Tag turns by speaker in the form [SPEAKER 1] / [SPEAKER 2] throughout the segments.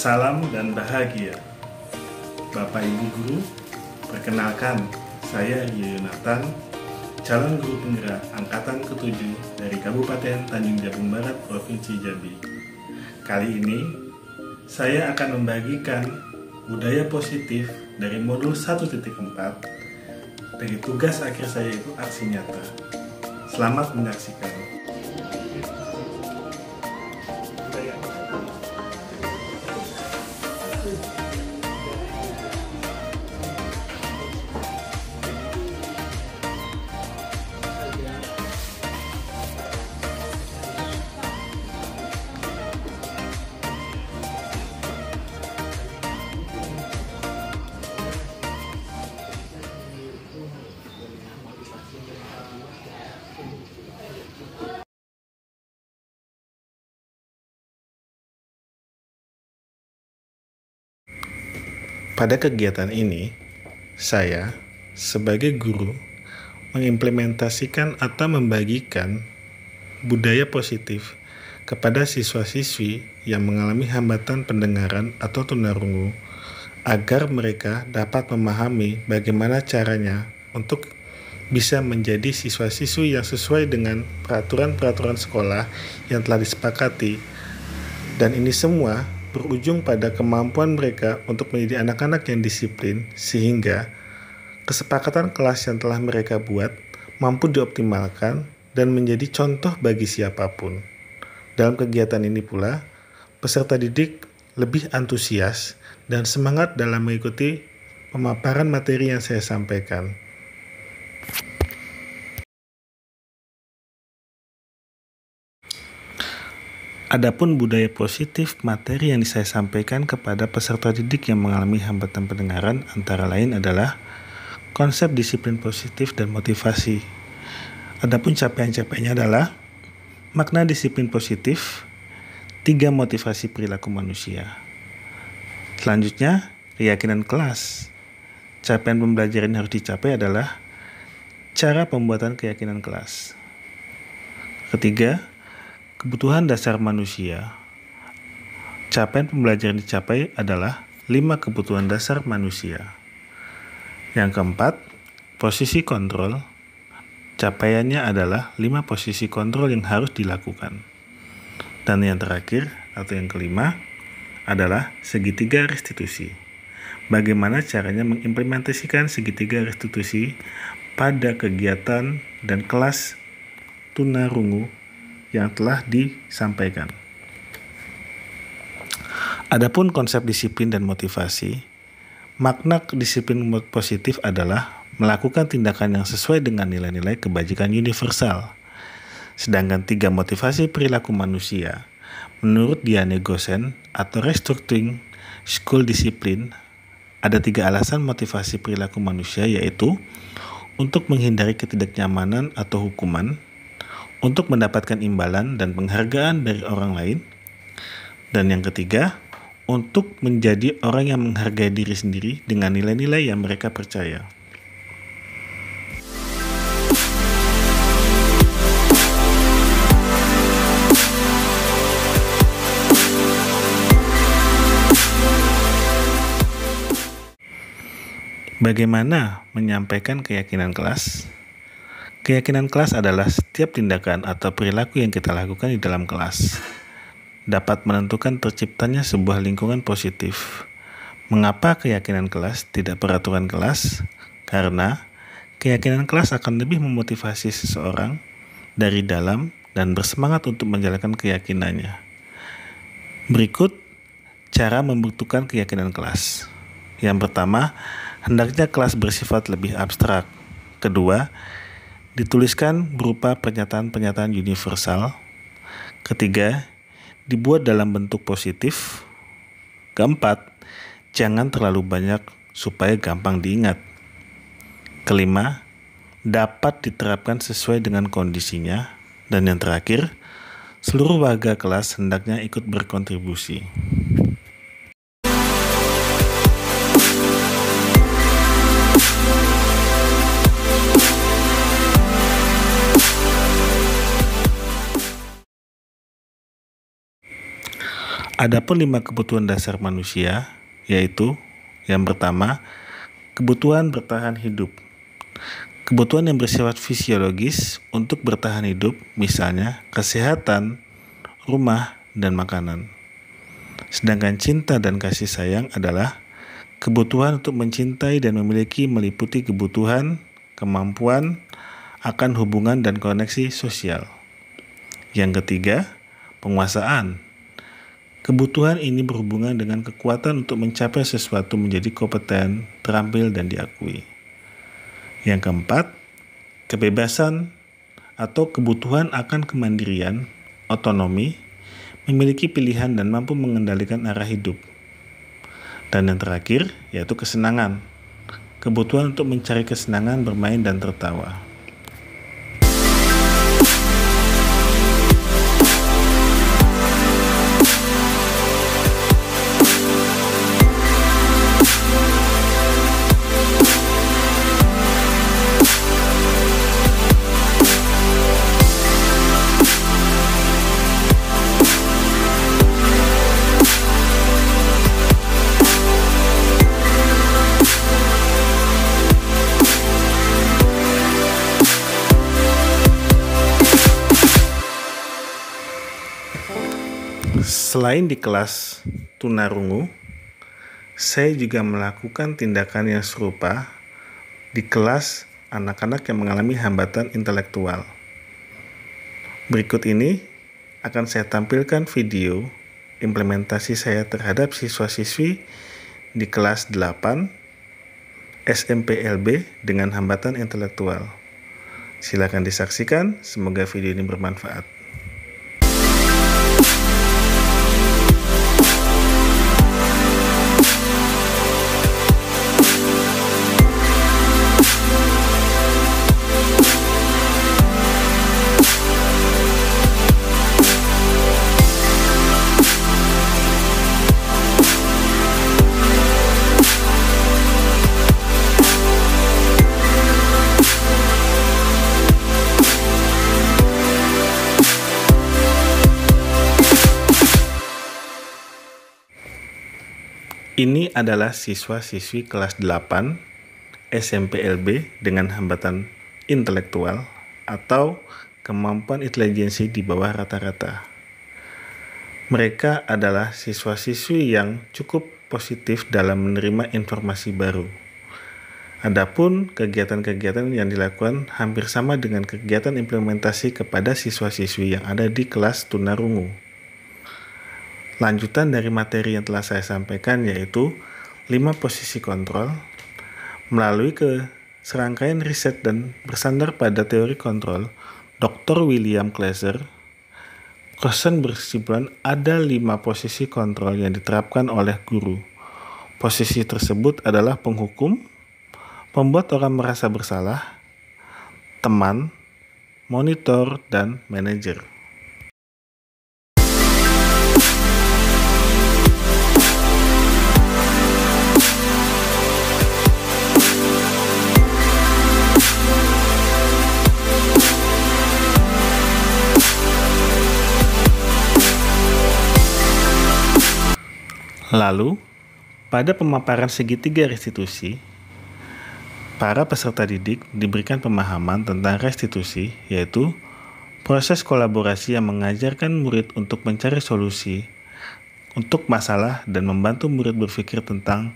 [SPEAKER 1] Salam dan bahagia. Bapak Ibu Guru, perkenalkan, saya Yonatan, calon guru penggerak angkatan ke-7 dari Kabupaten Tanjung Jabung Barat, Provinsi Jambi. Kali ini, saya akan membagikan budaya positif dari modul 1.4 dari tugas akhir saya itu aksi nyata. Selamat menyaksikan. Pada kegiatan ini, saya sebagai guru mengimplementasikan atau membagikan budaya positif kepada siswa-siswi yang mengalami hambatan pendengaran atau tunarungu agar mereka dapat memahami bagaimana caranya untuk bisa menjadi siswa-siswi yang sesuai dengan peraturan-peraturan sekolah yang telah disepakati, dan ini semua berujung pada kemampuan mereka untuk menjadi anak-anak yang disiplin sehingga kesepakatan kelas yang telah mereka buat mampu dioptimalkan dan menjadi contoh bagi siapapun. Dalam kegiatan ini pula, peserta didik lebih antusias dan semangat dalam mengikuti pemaparan materi yang saya sampaikan. Adapun budaya positif materi yang saya sampaikan kepada peserta didik yang mengalami hambatan pendengaran antara lain adalah konsep disiplin positif dan motivasi. Adapun capaian-capaiannya adalah makna disiplin positif, 3 motivasi perilaku manusia. Selanjutnya, keyakinan kelas. Capaian pembelajaran yang harus dicapai adalah cara pembuatan keyakinan kelas. Ketiga, kebutuhan dasar manusia. Capaian pembelajaran dicapai adalah 5 kebutuhan dasar manusia. Yang keempat, posisi kontrol. Capaiannya adalah 5 posisi kontrol yang harus dilakukan. Dan yang terakhir atau yang kelima adalah segitiga restitusi. Bagaimana caranya mengimplementasikan segitiga restitusi pada kegiatan dan kelas tunarungu yang telah disampaikan. Adapun konsep disiplin dan motivasi, makna disiplin positif adalah melakukan tindakan yang sesuai dengan nilai-nilai kebajikan universal. Sedangkan 3 motivasi perilaku manusia, menurut Diane Gosen atau Restructuring School Discipline, ada 3 alasan motivasi perilaku manusia, yaitu untuk menghindari ketidaknyamanan atau hukuman, untuk mendapatkan imbalan dan penghargaan dari orang lain, dan yang ketiga, untuk menjadi orang yang menghargai diri sendiri dengan nilai-nilai yang mereka percaya. Bagaimana menyampaikan keyakinan kelas? Keyakinan kelas adalah setiap tindakan atau perilaku yang kita lakukan di dalam kelas dapat menentukan terciptanya sebuah lingkungan positif. Mengapa keyakinan kelas tidak peraturan kelas? Karena keyakinan kelas akan lebih memotivasi seseorang dari dalam dan bersemangat untuk menjalankan keyakinannya. Berikut cara membuktikan keyakinan kelas. Yang pertama, hendaknya kelas bersifat lebih abstrak. Kedua, dituliskan berupa pernyataan-pernyataan universal. Ketiga, dibuat dalam bentuk positif. Keempat, jangan terlalu banyak supaya gampang diingat. Kelima, dapat diterapkan sesuai dengan kondisinya. Dan yang terakhir, seluruh warga kelas hendaknya ikut berkontribusi. Adapun 5 kebutuhan dasar manusia, yaitu yang pertama, kebutuhan bertahan hidup. Kebutuhan yang bersifat fisiologis untuk bertahan hidup, misalnya kesehatan, rumah, dan makanan. Sedangkan cinta dan kasih sayang adalah kebutuhan untuk mencintai dan memiliki, meliputi kebutuhan, kemampuan akan hubungan dan koneksi sosial. Yang ketiga, penguasaan. Kebutuhan ini berhubungan dengan kekuatan untuk mencapai sesuatu menjadi kompeten, terampil, dan diakui. Yang keempat, kebebasan atau kebutuhan akan kemandirian, otonomi, memiliki pilihan dan mampu mengendalikan arah hidup. Dan yang terakhir, yaitu kesenangan. Kebutuhan untuk mencari kesenangan, bermain, dan tertawa. Selain di kelas tunarungu, saya juga melakukan tindakan yang serupa di kelas anak-anak yang mengalami hambatan intelektual. Berikut ini akan saya tampilkan video implementasi saya terhadap siswa-siswi di kelas 8 SMPLB dengan hambatan intelektual. Silakan disaksikan, semoga video ini bermanfaat. Ini adalah siswa-siswi kelas 8 SMPLB dengan hambatan intelektual atau kemampuan intelijensi di bawah rata-rata. Mereka adalah siswa-siswi yang cukup positif dalam menerima informasi baru. Adapun kegiatan-kegiatan yang dilakukan hampir sama dengan kegiatan implementasi kepada siswa-siswi yang ada di kelas tunarungu. Lanjutan dari materi yang telah saya sampaikan yaitu 5 posisi kontrol melalui serangkaian riset dan bersandar pada teori kontrol Dr. William Glasser. Rosen berkesimpulan ada 5 posisi kontrol yang diterapkan oleh guru. Posisi tersebut adalah penghukum, pembuat orang merasa bersalah, teman, monitor, dan manajer. Lalu, pada pemaparan segitiga restitusi, para peserta didik diberikan pemahaman tentang restitusi, yaitu proses kolaborasi yang mengajarkan murid untuk mencari solusi untuk masalah dan membantu murid berpikir tentang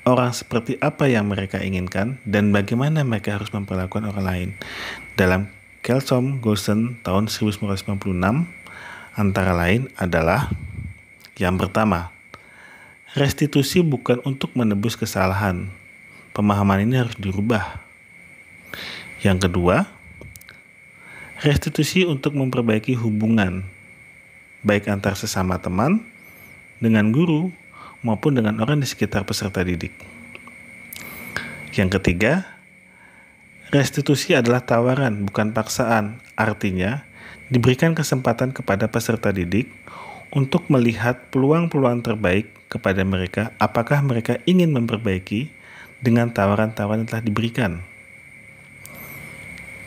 [SPEAKER 1] orang seperti apa yang mereka inginkan dan bagaimana mereka harus memperlakukan orang lain. Dalam Kelsom-Golson tahun 1996, antara lain adalah yang pertama, restitusi bukan untuk menebus kesalahan. Pemahaman ini harus dirubah. Yang kedua, restitusi untuk memperbaiki hubungan, baik antar sesama teman, dengan guru, maupun dengan orang di sekitar peserta didik. Yang ketiga, restitusi adalah tawaran, bukan paksaan. Artinya, diberikan kesempatan kepada peserta didik untuk melihat peluang-peluang terbaik kepada mereka, apakah mereka ingin memperbaiki dengan tawaran-tawaran yang telah diberikan.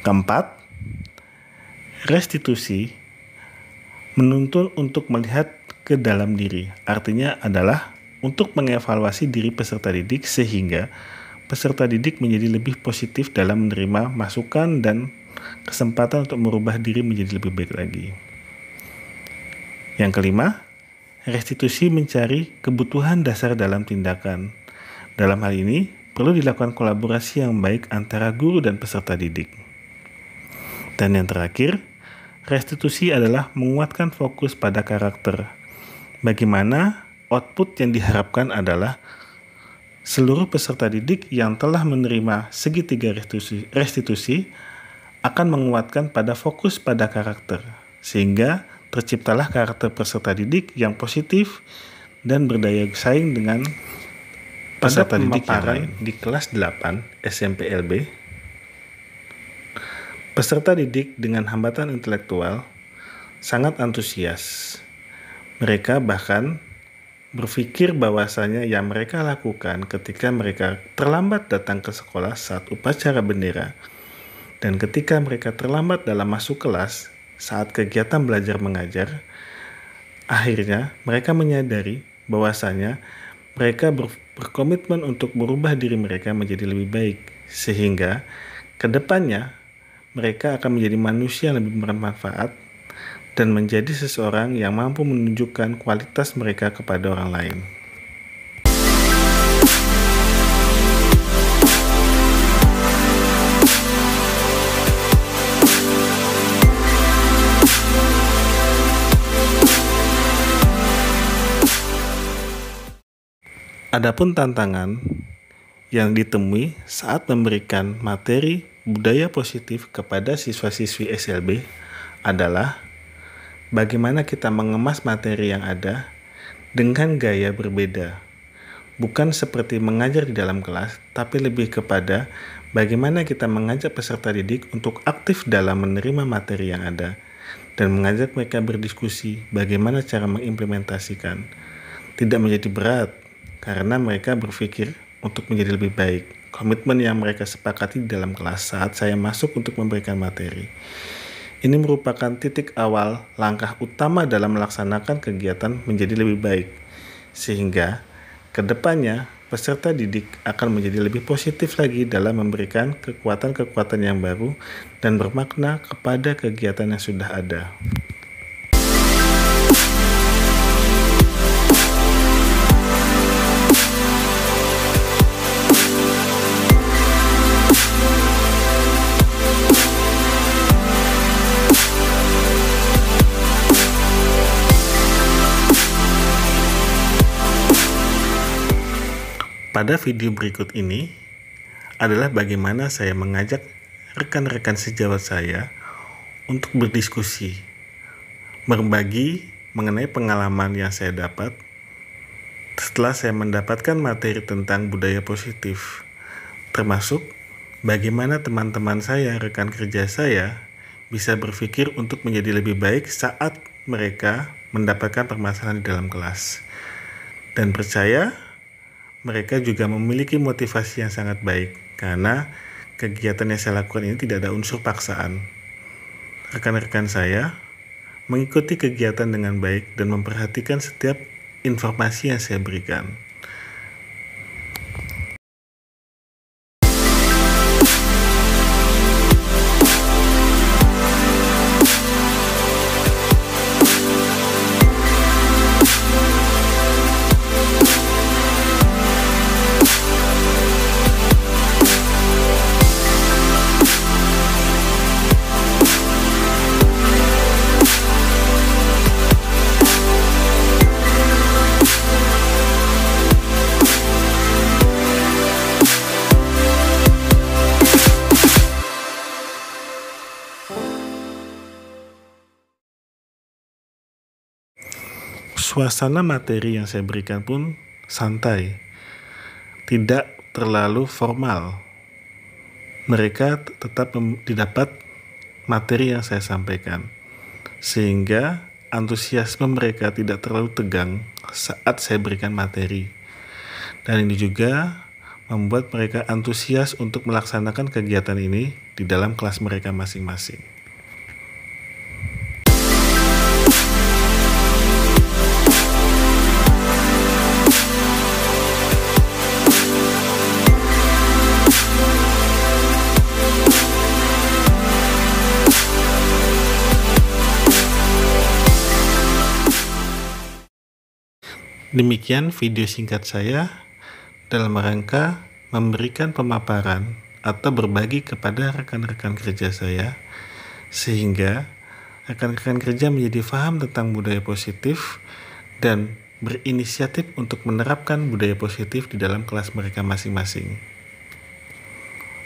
[SPEAKER 1] Keempat, restitusi menuntun untuk melihat ke dalam diri. Artinya adalah untuk mengevaluasi diri peserta didik sehingga peserta didik menjadi lebih positif dalam menerima masukan dan kesempatan untuk merubah diri menjadi lebih baik lagi. Yang kelima, restitusi mencari kebutuhan dasar dalam tindakan. Dalam hal ini, perlu dilakukan kolaborasi yang baik antara guru dan peserta didik. Dan yang terakhir, restitusi adalah menguatkan fokus pada karakter. Bagaimana output yang diharapkan adalah seluruh peserta didik yang telah menerima segitiga restitusi akan menguatkan pada fokus pada karakter, sehingga terciptalah karakter peserta didik yang positif dan berdaya saing dengan peserta didik yang lain. Di kelas 8 SMP LB, peserta didik dengan hambatan intelektual sangat antusias. Mereka bahkan berpikir bahwasanya yang mereka lakukan ketika mereka terlambat datang ke sekolah saat upacara bendera dan ketika mereka terlambat dalam masuk kelas saat kegiatan belajar mengajar, akhirnya mereka menyadari bahwasanya mereka berkomitmen untuk merubah diri mereka menjadi lebih baik, sehingga kedepannya mereka akan menjadi manusia yang lebih bermanfaat dan menjadi seseorang yang mampu menunjukkan kualitas mereka kepada orang lain. Adapun tantangan yang ditemui saat memberikan materi budaya positif kepada siswa-siswi SLB adalah bagaimana kita mengemas materi yang ada dengan gaya berbeda. Bukan seperti mengajar di dalam kelas, tapi lebih kepada bagaimana kita mengajak peserta didik untuk aktif dalam menerima materi yang ada dan mengajak mereka berdiskusi bagaimana cara mengimplementasikan. Tidak menjadi berat, karena mereka berpikir untuk menjadi lebih baik. Komitmen yang mereka sepakati di dalam kelas saat saya masuk untuk memberikan materi. Ini merupakan titik awal langkah utama dalam melaksanakan kegiatan menjadi lebih baik. Sehingga kedepannya peserta didik akan menjadi lebih positif lagi dalam memberikan kekuatan-kekuatan yang baru dan bermakna kepada kegiatan yang sudah ada. Pada video berikut ini adalah bagaimana saya mengajak rekan-rekan sejawat saya untuk berdiskusi, berbagi mengenai pengalaman yang saya dapat setelah saya mendapatkan materi tentang budaya positif, termasuk bagaimana teman-teman saya, rekan kerja saya, bisa berpikir untuk menjadi lebih baik saat mereka mendapatkan permasalahan di dalam kelas. Dan percaya mereka juga memiliki motivasi yang sangat baik karena kegiatan yang saya lakukan ini tidak ada unsur paksaan. Rekan-rekan saya mengikuti kegiatan dengan baik dan memperhatikan setiap informasi yang saya berikan. Suasana materi yang saya berikan pun santai, tidak terlalu formal. Mereka tetap didapat materi yang saya sampaikan, sehingga antusiasme mereka tidak terlalu tegang saat saya berikan materi. Dan ini juga membuat mereka antusias untuk melaksanakan kegiatan ini di dalam kelas mereka masing-masing. Demikian video singkat saya dalam rangka memberikan pemaparan atau berbagi kepada rekan-rekan kerja saya, sehingga rekan-rekan kerja menjadi paham tentang budaya positif dan berinisiatif untuk menerapkan budaya positif di dalam kelas mereka masing-masing.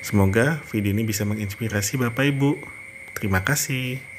[SPEAKER 1] Semoga video ini bisa menginspirasi Bapak Ibu. Terima kasih.